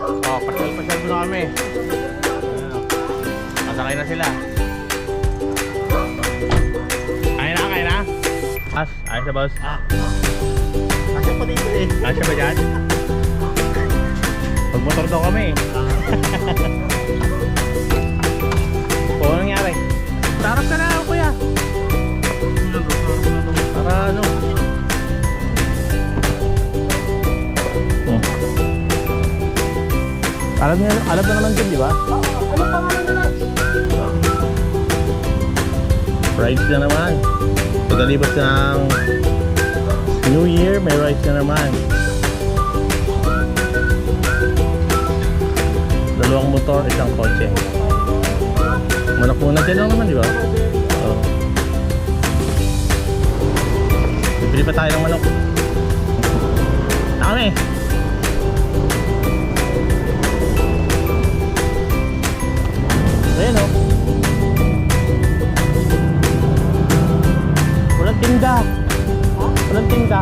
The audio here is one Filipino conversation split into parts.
Oh, pasyal-pasyal muna kami. Ayan, masakay na sila. Kaya na? Boss, ayos na boss? Kasi pa dito eh. Ayos ba dyan? Pagmotor daw kami. O, anong nangyari? Tarap ka na, kuya. Para ano? Alam na naman din, di ba? Ano pangalan nila? Rides na naman. Pagkalibas ng New Year, may rides na naman. Dalawang motor, isang kotse. Manok muna dyan lang naman, di ba? Oo. Bibili pa tayo ng manok. Nakami! Ayan o. Walang tinda. Walang tinda.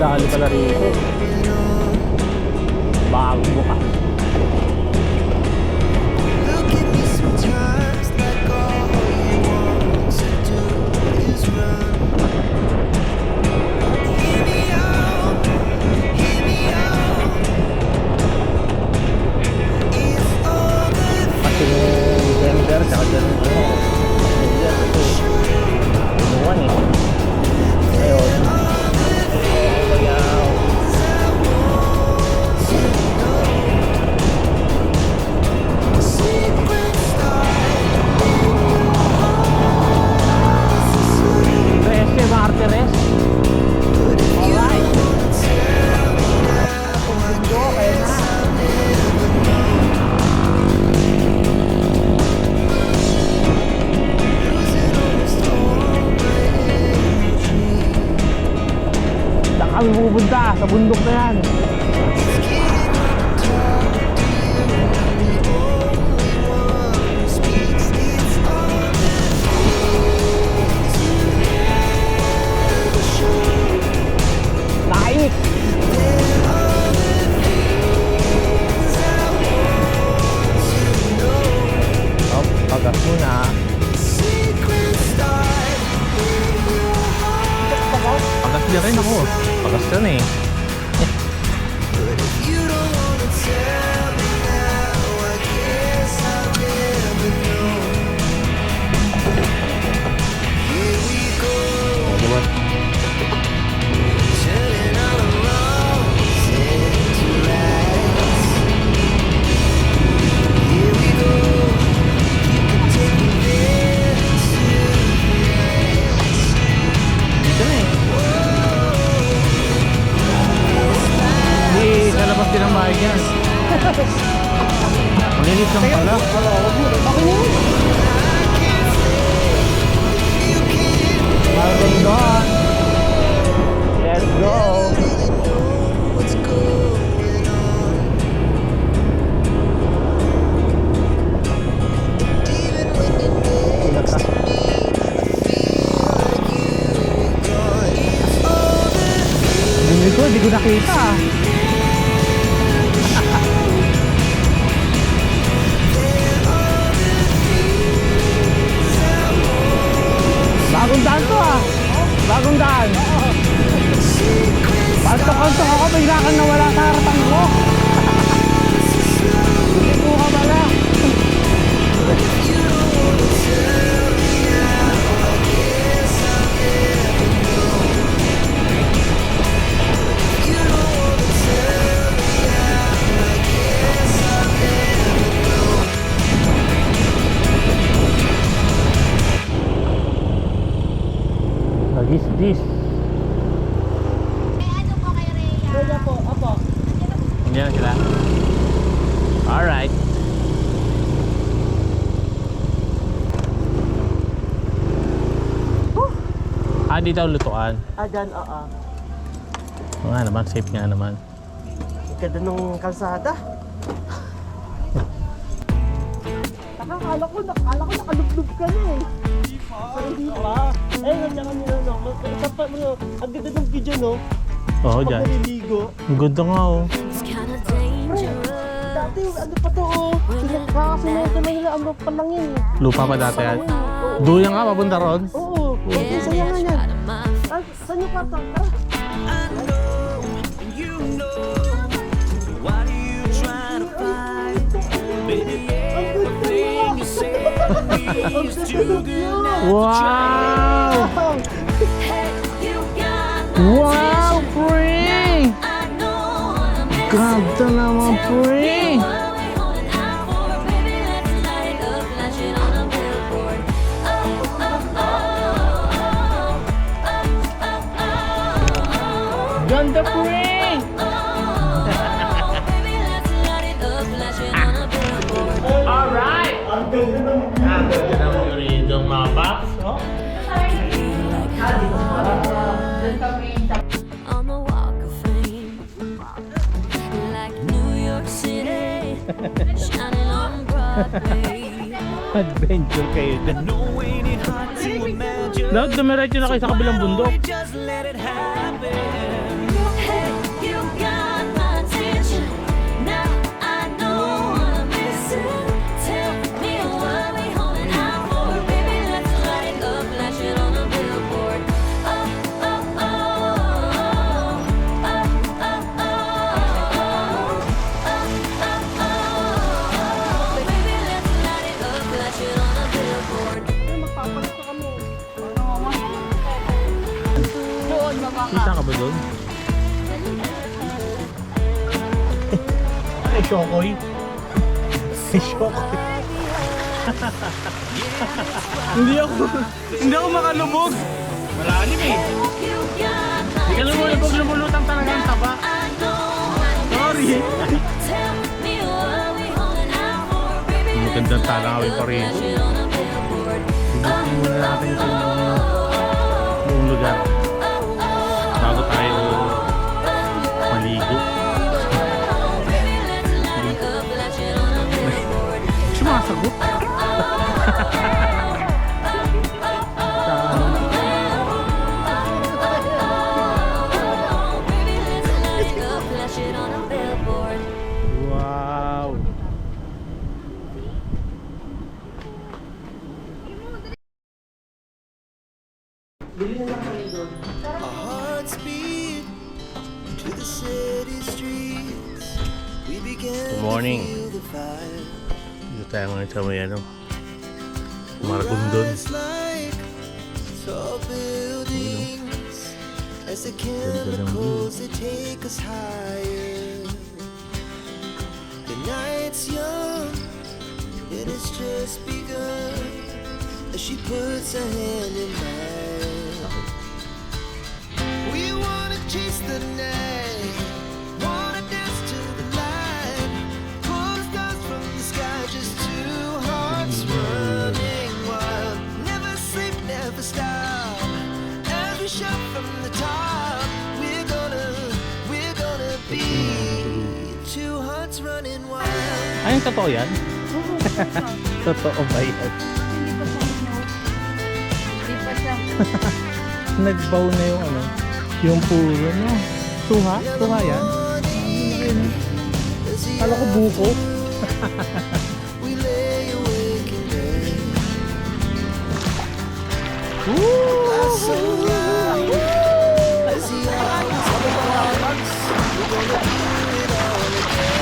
Dahil pala rito. Bago buka. Tsaka dyan inuwan eh. Ayun. Bayaw. Reste, Marte, rest. Alright. Kung mundo, kaya na. Kami pupunta sa bundok na yan. Naik. Oh, pagas muna. Pagas din rin ako. Pagas yan eh. Malilit lang pala. Okay na yun. Marvin gone. Let's go. Hindi ko nakita. Bagong daan to ah. Bagong daan. Pantok-pantok ako, bigla kang nawala sa harapan ko. Hindi ko ka pala. This. Ano po kay Rhea? Rhea po, opo. Hindi na sila. Alright. Dito ang lutuan. Dyan, oo. Oo nga naman, safe nga naman. ganda ng kalsada. Akala ko nakalublob ka na eh. Pero hindi pa. Eh, nandiyan kami na, no? Dapat mo, ang ganda ng video, no? Oo, Pag dyan. naliligo. Ang ganda nga oh. Dati, ano pa to, oh? Kakasunayin na nila, ano pa lang yun. Lupa pa dati yan. Duyan nga, papunta ron. Oo, okay, saya nga yan. Ah, saan yung kwarto? Tara. Wow! Wow, pre! Ganda naman, pre! Ganda, pre! Alright! Ang ganda ng view. Ang ganda ng uridong mga box, oh. On the walk of fame, like New York City, shining on Broadway. Adventure kayo dyan. Dapat dumiretso na kayo sa kabilang bundok. Hey, you got my attention. Now I know what I'm missing. Tell me what we holding out for, baby. Let's light it up, flash it on a billboard. Oh, oh, oh, oh, oh, oh, oh, oh. Baby, let's light it up, flash it on a billboard. Magpapalito kami. Kita ka ba doon? Ay, Shokoy. Ay, Shokoy. Hindi ako makalubog. Malalim eh. Hindi ka lumulutang talaga ang taba. Sorry. Magandang talangawin pa rin. Tingnan muna natin itong buong lugar bago tayo maligo. Sumasagot. Wow. Our hearts beat to the city streets. We began Good morning. to feel the fire. Dito tayo ngayon sa may ano, Maragondon. Rise like tall buildings as the chemicals they take us higher. The night's young, it has just begun as she puts her hand in mine. We wanna chase the night, wanna dance to the light, pull the stars from the sky, just two hearts running wild. Never sleep, never stop, as we shout from the top. We're gonna be two hearts running wild. Ay, totoo yan? Totoo ba yan? Hindi pa siya. Nagbaw na yung ano, yung puro, no? Tuha? Tuha yan? Kala ko buko. We lay awake in bed. So loud as the hours pass, we're gonna do it all again.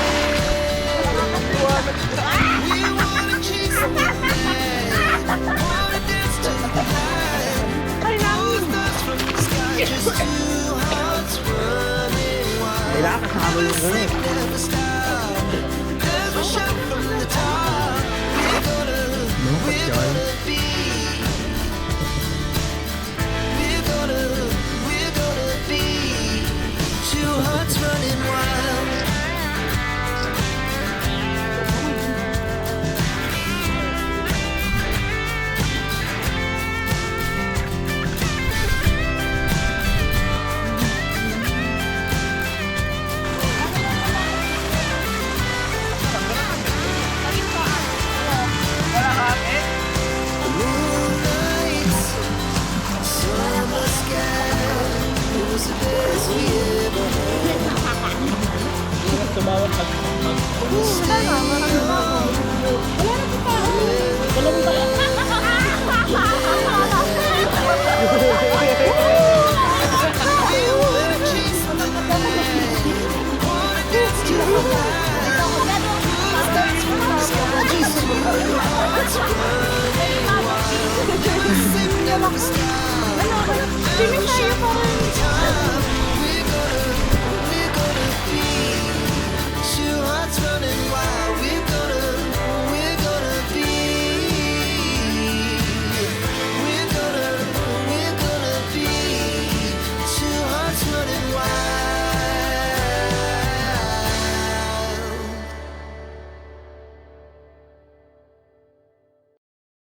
We wanna chase the night, wanna dance to the light. Pull the stars from the sky, just two hearts running wild. Never sleep, never stop, as we shout from the top. We're gonna be. We're gonna be two hearts running wild. best we ever had. Tumawag pag We'll stay we wanna chase the night, wanna dance to the light. Stars from the sky, just you and I. That's what we want. Sing never stop. Finish tayo po.